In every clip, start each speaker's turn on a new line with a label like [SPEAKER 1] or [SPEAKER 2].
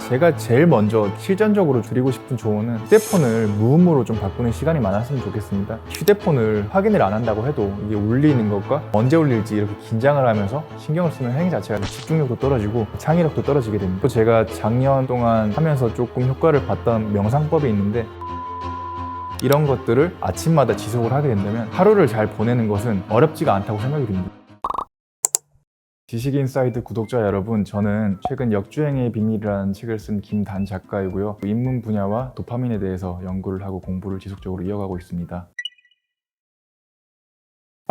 [SPEAKER 1] 제가 제일 먼저 실전적으로 드리고 싶은 조언은 휴대폰을 무음으로 좀 바꾸는 시간이 많았으면 좋겠습니다. 휴대폰을 확인을 안 한다고 해도 이게 울리는 것과 언제 울릴지 이렇게 긴장을 하면서 신경을 쓰는 행위 자체가 집중력도 떨어지고 창의력도 떨어지게 됩니다. 또 제가 작년 동안 하면서 조금 효과를 봤던 명상법이 있는데, 이런 것들을 아침마다 지속을 하게 된다면 하루를 잘 보내는 것은 어렵지가 않다고 생각이 듭니다. 지식인사이드 구독자 여러분, 저는 최근 역주행의 비밀이라는 책을 쓴 김단 작가이고요. 인문 분야와 도파민에 대해서 연구를 하고 공부를 지속적으로 이어가고 있습니다.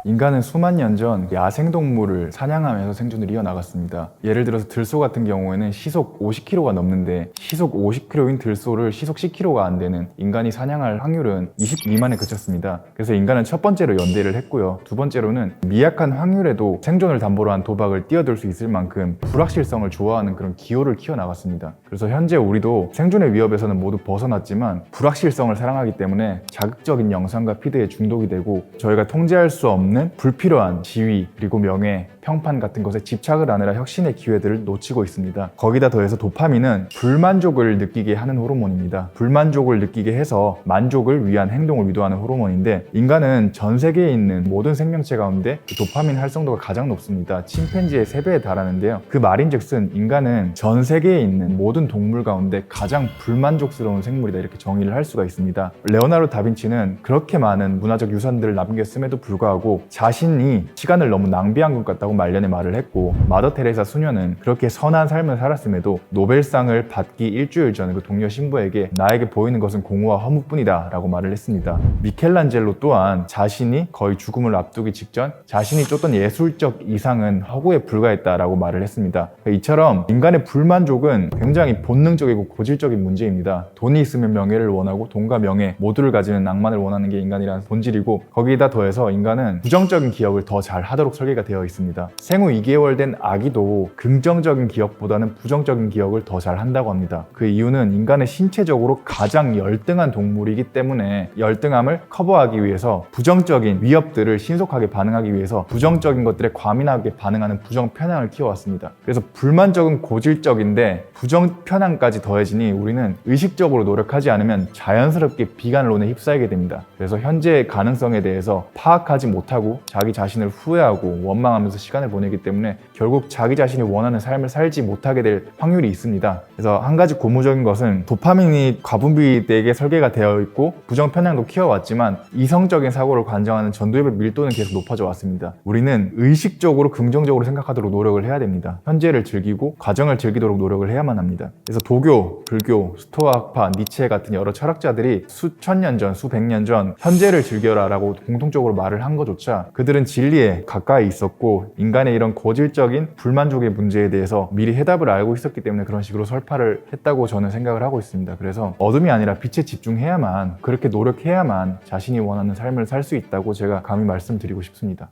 [SPEAKER 1] 인간은 수만 년 전 야생동물을 사냥하면서 생존을 이어나갔습니다. 예를 들어서 들소 같은 경우에는 시속 50km가 넘는데 시속 50km인 들소를 시속 10km가 안 되는 인간이 사냥할 확률은 20 미만에 그쳤습니다. 그래서 인간은 첫 번째로 연대를 했고요. 두 번째로는 미약한 확률에도 생존을 담보로 한 도박을 뛰어들 수 있을 만큼 불확실성을 좋아하는 그런 기호를 키워나갔습니다. 그래서 현재 우리도 생존의 위협에서는 모두 벗어났지만 불확실성을 사랑하기 때문에 자극적인 영상과 피드에 중독이 되고 저희가 통제할 수 없는 불필요한 지위 그리고 명예, 평판 같은 것에 집착을 하느라 혁신의 기회들을 놓치고 있습니다. 거기다 더해서 도파민은 불만족을 느끼게 하는 호르몬입니다. 불만족을 느끼게 해서 만족을 위한 행동을 유도하는 호르몬인데, 인간은 전 세계에 있는 모든 생명체 가운데 도파민 활성도가 가장 높습니다. 침팬지의 3배에 달하는데요. 그 말인즉슨 인간은 전 세계에 있는 모든 동물 가운데 가장 불만족스러운 생물이다, 이렇게 정의를 할 수가 있습니다. 레오나르도 다빈치는 그렇게 많은 문화적 유산들을 남겼음에도 불구하고 자신이 시간을 너무 낭비한 것 같다고 말년에 말을 했고, 마더 테레사 수녀는 그렇게 선한 삶을 살았음에도 노벨상을 받기 일주일 전 그 동료 신부에게 나에게 보이는 것은 공허와 허무뿐이다 라고 말을 했습니다. 미켈란젤로 또한 자신이 거의 죽음을 앞두기 직전 자신이 쫓던 예술적 이상은 허구에 불과했다라고 말을 했습니다. 이처럼 인간의 불만족은 굉장히 본능적이고 고질적인 문제입니다. 돈이 있으면 명예를 원하고 돈과 명예 모두를 가지는 낭만을 원하는 게 인간이라는 본질이고, 거기에다 더해서 인간은 부정적인 기억을 더 잘 하도록 설계가 되어 있습니다. 생후 2개월 된 아기도 긍정적인 기억보다는 부정적인 기억을 더 잘 한다고 합니다. 그 이유는 인간의 신체적으로 가장 열등한 동물이기 때문에 열등함을 커버하기 위해서 부정적인 위협들을 신속하게 반응하기 위해서 부정적인 것들에 과민하게 반응하는 부정 편향을 키워왔습니다. 그래서 불만족은 고질적인데 부정 편향까지 더해지니 우리는 의식적으로 노력하지 않으면 자연스럽게 비관론에 휩싸이게 됩니다. 그래서 현재의 가능성에 대해서 파악하지 못하고 자기 자신을 후회하고 원망하면서 시간을 보내기 때문에 결국 자기 자신이 원하는 삶을 살지 못하게 될 확률이 있습니다. 그래서 한 가지 고무적인 것은 도파민이 과분비되게 설계가 되어 있고 부정 편향도 키워왔지만 이성적인 사고를 관장하는 전두엽의 밀도는 계속 높아져 왔습니다. 우리는 의식적으로 긍정적으로 생각하도록 노력을 해야 됩니다. 현재를 즐기고 과정을 즐기도록 노력을 해야만 합니다. 그래서 도교, 불교, 스토아파, 니체 같은 여러 철학자들이 수천 년 전, 수백 년 전 현재를 즐겨라 라고 공통적으로 말을 한 것조차 그들은 진리에 가까이 있었고 인간의 이런 고질적인 불만족의 문제에 대해서 미리 해답을 알고 있었기 때문에 그런 식으로 설파를 했다고 저는 생각을 하고 있습니다. 그래서 어둠이 아니라 빛에 집중해야만, 그렇게 노력해야만 자신이 원하는 삶을 살 수 있다고 제가 감히 말씀드리고 싶습니다.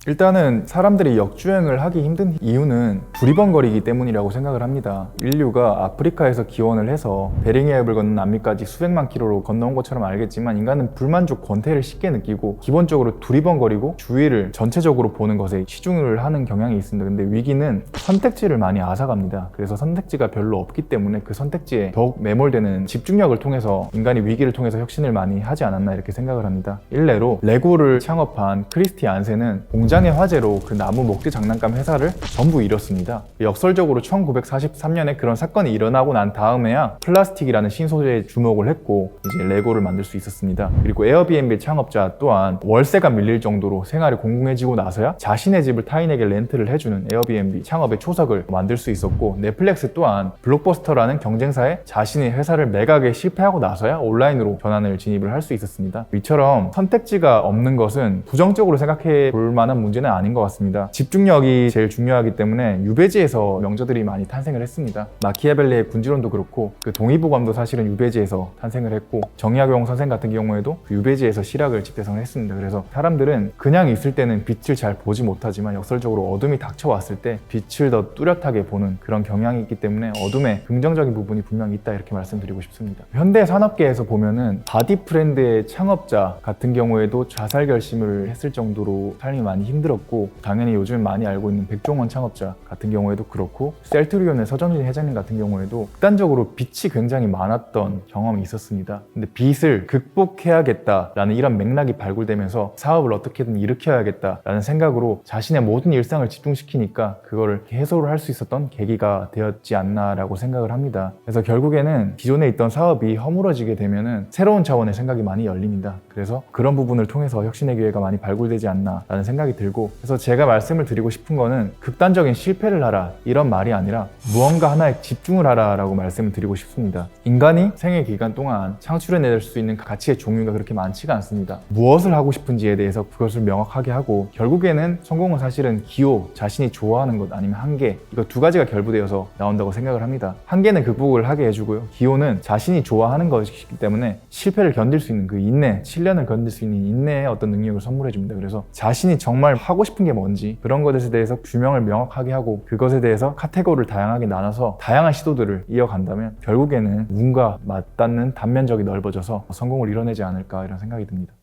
[SPEAKER 1] 일단은 사람들이 역주행을 하기 힘든 이유는 두리번거리기 때문이라고 생각을 합니다. 인류가 아프리카에서 기원을 해서 베링해협을 건너 남미까지 수백만 킬로로 건너온 것처럼 알겠지만 인간은 불만족 권태를 쉽게 느끼고 기본적으로 두리번거리고 주위를 전체적으로 보는 것에 치중을 하는 경향이 있습니다. 근데 위기는 선택지를 많이 앗아갑니다. 그래서 선택지가 별로 없기 때문에 그 선택지에 더욱 매몰되는 집중력을 통해서 인간이 위기를 통해서 혁신을 많이 하지 않았나 이렇게 생각을 합니다. 일례로 레고를 창업한 크리스티 안센은 공장의 화재로 그 나무 목재 장난감 회사를 전부 잃었습니다. 역설적으로 1943년에 그런 사건이 일어나고 난 다음에야 플라스틱이라는 신소재에 주목을 했고 이제 레고를 만들 수 있었습니다. 그리고 에어비앤비 창업자 또한 월세가 밀릴 정도로 생활이 공공해지고 나서야 자신의 집을 타인에게 렌트를 해주는 에어비앤비 창업의 초석을 만들 수 있었고, 넷플릭스 또한 블록버스터라는 경쟁사에 자신의 회사를 매각에 실패하고 나서야 온라인으로 전환을 진입을 할 수 있었습니다. 이처럼 선택지가 없는 것은 부정적으로 생각해 볼 만한 문제는 아닌 것 같습니다. 집중력이 제일 중요하기 때문에 유배지에서 명저들이 많이 탄생을 했습니다. 마키아벨리의 군지론도 그렇고 그 동의보감도 사실은 유배지에서 탄생을 했고, 정약용 선생 같은 경우에도 그 유배지에서 실학을 집대성을 했습니다. 그래서 사람들은 그냥 있을 때는 빛을 잘 보지 못하지만 역설적으로 어둠이 닥쳐왔을 때 빛을 더 뚜렷하게 보는 그런 경향이 있기 때문에 어둠에 긍정적인 부분이 분명히 있다, 이렇게 말씀드리고 싶습니다. 현대 산업계에서 보면은 바디 브랜드의 창업자 같은 경우에도 자살 결심을 했을 정도로 삶이 많이 힘들었고, 당연히 요즘 많이 알고 있는 백종원 창업자 같은 경우에도 그렇고, 셀트리온의 서정진 회장님 같은 경우에도 극단적으로 빚이 굉장히 많았던 경험이 있었습니다. 근데 빚을 극복해야겠다라는 이런 맥락이 발굴되면서 사업을 어떻게든 일으켜야겠다라는 생각으로 자신의 모든 일상을 집중시키니까 그거를 해소를 할 수 있었던 계기가 되었지 않나라고 생각을 합니다. 그래서 결국에는 기존에 있던 사업이 허물어지게 되면은 새로운 차원의 생각이 많이 열립니다. 그래서 그런 부분을 통해서 혁신의 기회가 많이 발굴되지 않나라는 생각이 들고, 그래서 제가 말씀을 드리고 싶은 거는 극단적인 실패를 하라 이런 말이 아니라 무언가 하나에 집중을 하라라고 말씀을 드리고 싶습니다. 인간이 생애 기간 동안 창출해낼 수 있는 가치의 종류가 그렇게 많지가 않습니다. 무엇을 하고 싶은지에 대해서 그것을 명확하게 하고, 결국에는 성공은 사실은 기호, 자신이 좋아하는 것 아니면 한계, 이거 두 가지가 결부되어서 나온다고 생각을 합니다. 한계는 극복을 하게 해주고요, 기호는 자신이 좋아하는 것이기 때문에 실패를 견딜 수 있는 그 인내, 실련을 견딜 수 있는 인내의 어떤 능력을 선물해 줍니다. 그래서 자신이 정말 하고 싶은 게 뭔지 그런 것에 대해서 규명을 명확하게 하고, 그것에 대해서 카테고리를 다양하게 나눠서 다양한 시도들을 이어간다면 결국에는 누군가 맞닿는 단면적이 넓어져서 성공을 이뤄내지 않을까 이런 생각이 듭니다.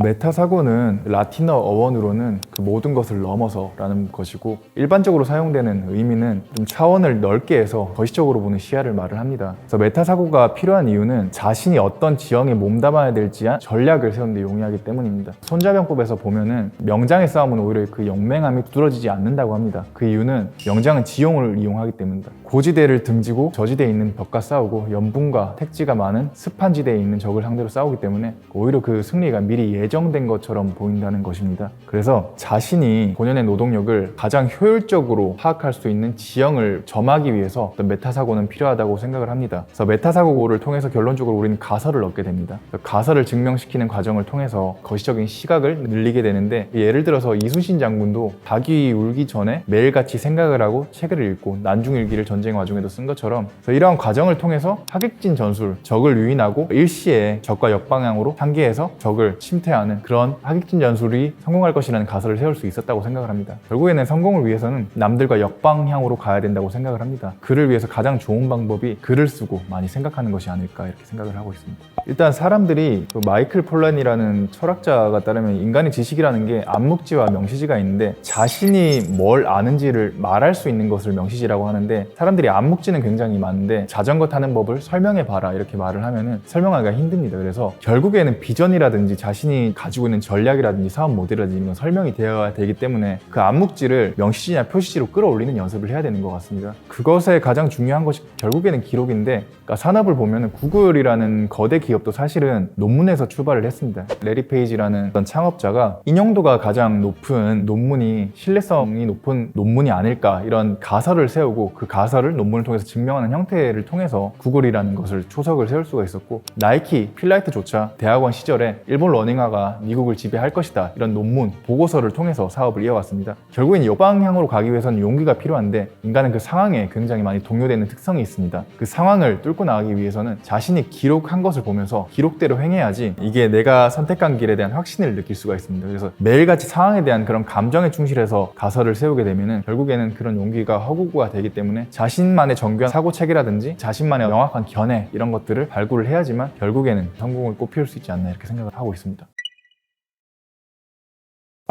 [SPEAKER 1] 메타 사고는 라틴어 어원으로는 그 모든 것을 넘어서 라는 것이고, 일반적으로 사용되는 의미는 좀 차원을 넓게 해서 거시적으로 보는 시야를 말을 합니다. 그래서 메타 사고가 필요한 이유는 자신이 어떤 지형에 몸담아야 될지 전략을 세우는 데 용이하기 때문입니다. 손자병법에서 보면은 명장의 싸움은 오히려 그 영맹함이 두드러지지 않는다고 합니다. 그 이유는 명장은 지형을 이용하기 때문입니다. 고지대를 등지고 저지대에 있는 벽과 싸우고 염분과 택지가 많은 습한 지대에 있는 적을 상대로 싸우기 때문에 오히려 그 승리가 미리 예정된 것처럼 보인다는 것입니다. 그래서 자신이 본연의 노동력을 가장 효율적으로 파악할 수 있는 지형을 점하기 위해서 어떤 메타사고는 필요하다고 생각을 합니다. 그래서 메타사고를 통해서 결론적으로 우리는 가설을 얻게 됩니다. 가설을 증명시키는 과정을 통해서 거시적인 시각을 늘리게 되는데, 예를 들어서 이순신 장군도 닭이 울기 전에 매일같이 생각을 하고 책을 읽고 난중일기를 전쟁 와중에도 쓴 것처럼, 그래서 이러한 과정을 통해서 하객진 전술, 적을 유인하고 일시에 적과 역방향으로 상계해서 적을 침퇴하는 그런 하객진 전술이 성공할 것이라는 가설을 세울 수 있었다고 생각을 합니다. 결국에는 성공을 위해서는 남들과 역방향으로 가야 된다고 생각을 합니다. 그를 위해서 가장 좋은 방법이 글을 쓰고 많이 생각하는 것이 아닐까 이렇게 생각을 하고 있습니다. 일단 사람들이 그 마이클 폴란이라는 철학자가 따르면 인간의 지식이라는 게 암묵지와 명시지가 있는데, 자신이 뭘 아는지를 말할 수 있는 것을 명시지라고 하는데, 사람들이 암묵지는 굉장히 많은데 자전거 타는 법을 설명해봐라 이렇게 말을 하면은 설명하기가 힘듭니다. 그래서 결국에는 비전이라든지 자신이 가지고 있는 전략이라든지 사업 모델이라든지 이런 건 설명이 되어야 되기 때문에 그 암묵지를 명시지나 표시지로 끌어올리는 연습을 해야 되는 것 같습니다. 그것에 가장 중요한 것이 결국에는 기록인데, 그러니까 산업을 보면은 구글이라는 거대 기업도 사실은 논문에서 출발을 했습니다. 레리 페이지라는 어떤 창업자가 인용도가 가장 높은 논문이 신뢰성이 높은 논문이 아닐까 이런 가설을 세우고, 그 가설을 논문을 통해서 증명하는 형태를 통해서 구글이라는 것을 초석을 세울 수가 있었고, 나이키, 필라이트조차 대학원 시절에 일본 러닝화가 미국을 지배할 것이다 이런 논문, 보고서를 통해서 사업을 이어갔습니다. 결국엔 역방향으로 가기 위해서는 용기가 필요한데, 인간은 그 상황에 굉장히 많이 동요되는 특성이 있습니다. 그 상황을 뚫고 나가기 위해서는 자신이 기록한 것을 보면서 기록대로 행해야지 이게 내가 선택한 길에 대한 확신을 느낄 수가 있습니다. 그래서 매일같이 상황에 대한 그런 감정에 충실해서 가설을 세우게 되면은 결국에는 그런 용기가 허구가 되기 때문에 자신만의 정교한 사고체계라든지 자신만의 명확한 견해 이런 것들을 발굴을 해야지만 결국에는 성공을 꽃피울 수 있지 않나 이렇게 생각을 하고 있습니다.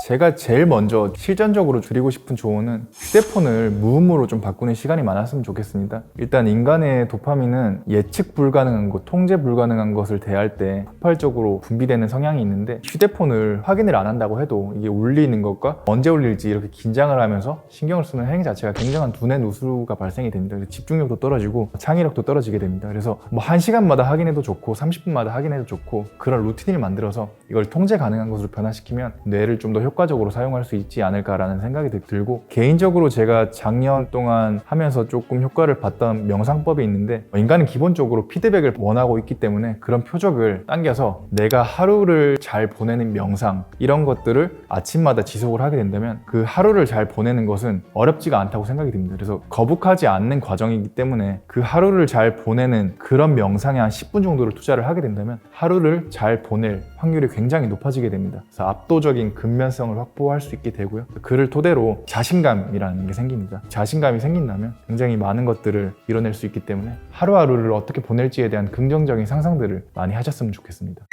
[SPEAKER 1] 제가 제일 먼저 실전적으로 드리고 싶은 조언은 휴대폰을 무음으로 좀 바꾸는 시간이 많았으면 좋겠습니다. 일단 인간의 도파민은 예측 불가능한 것, 통제 불가능한 것을 대할 때 폭발적으로 분비되는 성향이 있는데, 휴대폰을 확인을 안 한다고 해도 이게 울리는 것과 언제 울릴지 이렇게 긴장을 하면서 신경을 쓰는 행위 자체가 굉장한 두뇌 누수가 발생이 됩니다. 그래서 집중력도 떨어지고 창의력도 떨어지게 됩니다. 그래서 뭐 1시간마다 확인해도 좋고 30분마다 확인해도 좋고 그런 루틴을 만들어서 이걸 통제 가능한 것으로 변화시키면 뇌를 좀 더 효과적으로 사용할 수 있지 않을까라는 생각이 들고, 개인적으로 제가 작년 동안 하면서 조금 효과를 봤던 명상법이 있는데, 인간은 기본적으로 피드백을 원하고 있기 때문에 그런 표적을 당겨서 내가 하루를 잘 보내는 명상 이런 것들을 아침마다 지속을 하게 된다면 그 하루를 잘 보내는 것은 어렵지가 않다고 생각이 듭니다. 그래서 거북하지 않는 과정이기 때문에 그 하루를 잘 보내는 그런 명상에 한 10분 정도를 투자를 하게 된다면 하루를 잘 보낼 확률이 굉장히 높아지게 됩니다. 그래서 압도적인 근면성을 확보할 수 있게 되고요. 그를 토대로 자신감이라는 게 생깁니다. 자신감이 생긴다면 굉장히 많은 것들을 이뤄낼 수 있기 때문에 하루하루를 어떻게 보낼지에 대한 긍정적인 상상들을 많이 하셨으면 좋겠습니다.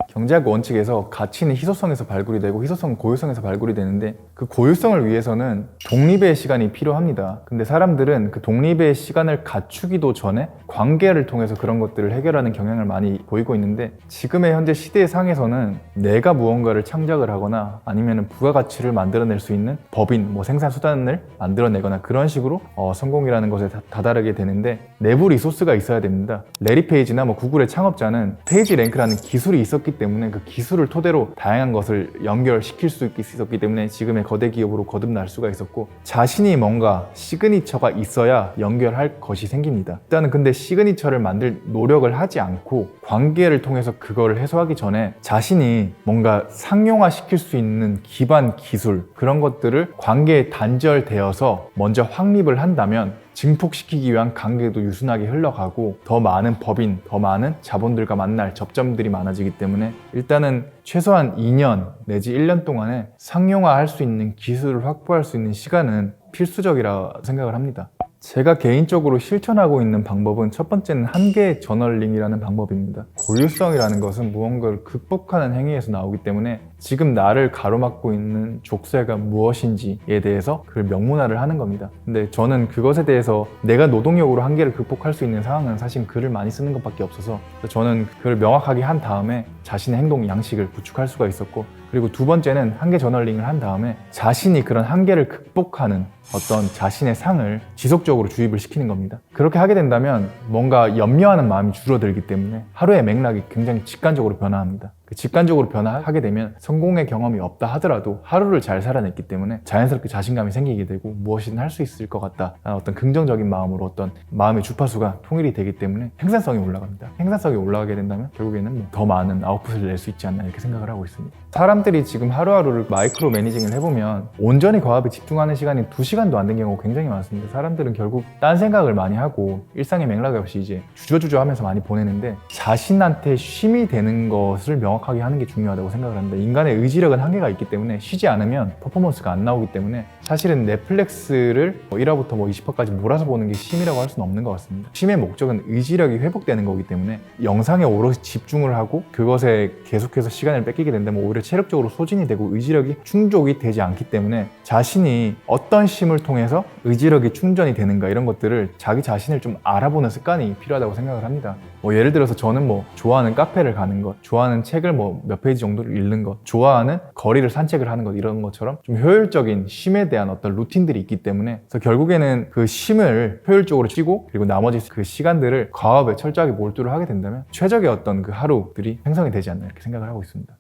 [SPEAKER 1] 경제학 원칙에서 가치는 희소성에서 발굴이 되고 희소성은 고유성에서 발굴이 되는데, 그 고유성을 위해서는 독립의 시간이 필요합니다. 근데 사람들은 그 독립의 시간을 갖추기도 전에 관계를 통해서 그런 것들을 해결하는 경향을 많이 보이고 있는데, 지금의 현재 시대의 상에서는 내가 무언가를 창작을 하거나 아니면 부가가치를 만들어낼 수 있는 법인, 생산수단을 만들어내거나 그런 식으로 성공이라는 것에 다다르게 되는데, 내부 리소스가 있어야 됩니다. 레리 페이지나 구글의 창업자는 페이지 랭크라는 기술이 있었기 때문에 그 기술을 토대로 다양한 것을 연결시킬 수 있었기 때문에 지금의 거대 기업으로 거듭날 수가 있었고, 자신이 뭔가 시그니처가 있어야 연결할 것이 생깁니다. 일단은 근데 시그니처를 만들 노력을 하지 않고 관계를 통해서 그걸 해소하기 전에 자신이 뭔가 상용화시킬 수 있는 기반 기술, 그런 것들을 관계에 단절되어서 먼저 확립을 한다면 증폭시키기 위한 관계도 유순하게 흘러가고 더 많은 법인, 더 많은 자본들과 만날 접점들이 많아지기 때문에 일단은 최소한 2년 내지 1년 동안에 상용화할 수 있는 기술을 확보할 수 있는 시간은 필수적이라 생각을 합니다. 제가 개인적으로 실천하고 있는 방법은, 첫 번째는 한계 저널링이라는 방법입니다. 고유성이라는 것은 무언가를 극복하는 행위에서 나오기 때문에 지금 나를 가로막고 있는 족쇄가 무엇인지에 대해서 그걸 명문화를 하는 겁니다. 근데 저는 그것에 대해서 내가 노동력으로 한계를 극복할 수 있는 상황은 사실 글을 많이 쓰는 것밖에 없어서, 저는 그걸 명확하게 한 다음에 자신의 행동 양식을 구축할 수가 있었고, 그리고 두 번째는 한계 저널링을 한 다음에 자신이 그런 한계를 극복하는 어떤 자신의 상을 지속적으로 주입을 시키는 겁니다. 그렇게 하게 된다면 뭔가 염려하는 마음이 줄어들기 때문에 하루의 맥락이 굉장히 직관적으로 변화합니다. 직관적으로 변화하게 되면 성공의 경험이 없다 하더라도 하루를 잘 살아냈기 때문에 자연스럽게 자신감이 생기게 되고 무엇이든 할 수 있을 것 같다 라는 어떤 긍정적인 마음으로 어떤 마음의 주파수가 통일이 되기 때문에 생산성이 올라갑니다. 생산성이 올라가게 된다면 결국에는 더 많은 아웃풋을 낼 수 있지 않나 이렇게 생각을 하고 있습니다. 사람들이 지금 하루하루를 마이크로 매니징을 해보면 온전히 과업에 집중하는 시간이 2시간도 안 된 경우가 굉장히 많습니다. 사람들은 결국 딴 생각을 많이 하고 일상의 맥락 없이 이제 주저주저 하면서 많이 보내는데, 자신한테 쉼이 되는 것을 명확하게 하는 게 중요하다고 생각을 합니다. 인간의 의지력은 한계가 있기 때문에 쉬지 않으면 퍼포먼스가 안 나오기 때문에 사실은 넷플릭스를 1화부터 20화까지 몰아서 보는 게 쉼이라고 할 수는 없는 것 같습니다. 쉼의 목적은 의지력이 회복되는 거기 때문에 영상에 오롯이 집중을 하고 그것에 계속해서 시간을 뺏기게 된다면 오히려 체력적으로 소진이 되고 의지력이 충족이 되지 않기 때문에 자신이 어떤 쉼을 통해서 의지력이 충전이 되는가, 이런 것들을 자기 자신을 좀 알아보는 습관이 필요하다고 생각을 합니다. 예를 들어서 저는 좋아하는 카페를 가는 것, 좋아하는 책을 몇 페이지 정도를 읽는 것, 좋아하는 거리를 산책을 하는 것, 이런 것처럼 좀 효율적인 쉼에 대한 어떤 루틴들이 있기 때문에, 그래서 결국에는 그 쉼을 효율적으로 쉬고 그리고 나머지 그 시간들을 과업에 철저하게 몰두를 하게 된다면 최적의 어떤 그 하루들이 생성이 되지 않나 이렇게 생각을 하고 있습니다.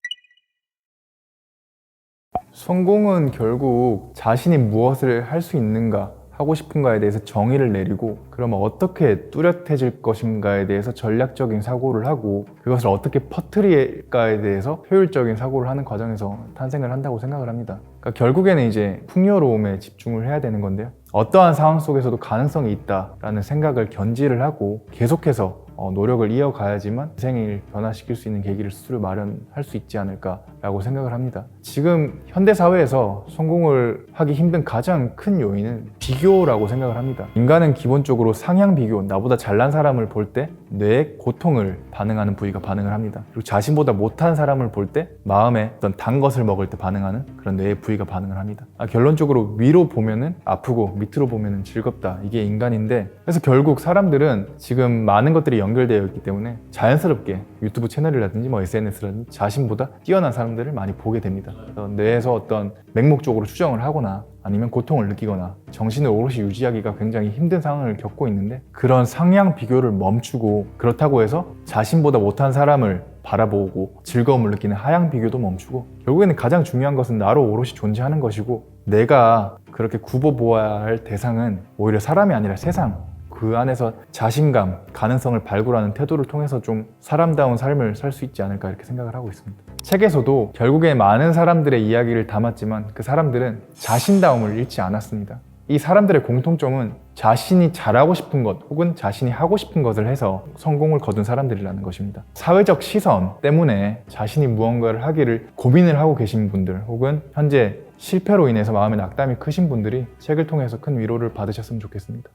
[SPEAKER 1] 성공은 결국 자신이 무엇을 할 수 있는가, 하고 싶은가에 대해서 정의를 내리고, 그러면 어떻게 뚜렷해질 것인가에 대해서 전략적인 사고를 하고 그것을 어떻게 퍼뜨릴까에 대해서 효율적인 사고를 하는 과정에서 탄생을 한다고 생각을 합니다. 그러니까 결국에는 이제 풍요로움에 집중을 해야 되는 건데요. 어떠한 상황 속에서도 가능성이 있다라는 생각을 견지를 하고 계속해서 노력을 이어가야지만 인생을 변화시킬 수 있는 계기를 스스로 마련할 수 있지 않을까라고 생각을 합니다. 지금 현대사회에서 성공을 하기 힘든 가장 큰 요인은 비교라고 생각을 합니다. 인간은 기본적으로 상향 비교, 나보다 잘난 사람을 볼 때 뇌의 고통을 반응하는 부위가 반응을 합니다. 그리고 자신보다 못한 사람을 볼 때 마음에 어떤 단 것을 먹을 때 반응하는 그런 뇌의 부위가 반응을 합니다. 결론적으로 위로 보면은 아프고 밑으로 보면은 즐겁다, 이게 인간인데, 그래서 결국 사람들은 지금 많은 것들이 연결되어 있기 때문에 자연스럽게 유튜브 채널이라든지 SNS라든지 자신보다 뛰어난 사람들을 많이 보게 됩니다. 그래서 뇌에서 어떤 맹목적으로 추정을 하거나 아니면 고통을 느끼거나 정신을 오롯이 유지하기가 굉장히 힘든 상황을 겪고 있는데, 그런 상향 비교를 멈추고, 그렇다고 해서 자신보다 못한 사람을 바라보고 즐거움을 느끼는 하향 비교도 멈추고, 결국에는 가장 중요한 것은 나로 오롯이 존재하는 것이고, 내가 그렇게 굽어보아야 할 대상은 오히려 사람이 아니라 세상, 그 안에서 자신감, 가능성을 발굴하는 태도를 통해서 좀 사람다운 삶을 살 수 있지 않을까 이렇게 생각을 하고 있습니다. 책에서도 결국에 많은 사람들의 이야기를 담았지만 그 사람들은 자신다움을 잃지 않았습니다. 이 사람들의 공통점은 자신이 잘하고 싶은 것 혹은 자신이 하고 싶은 것을 해서 성공을 거둔 사람들이라는 것입니다. 사회적 시선 때문에 자신이 무언가를 하기를 고민을 하고 계신 분들, 혹은 현재 실패로 인해서 마음의 낙담이 크신 분들이 책을 통해서 큰 위로를 받으셨으면 좋겠습니다.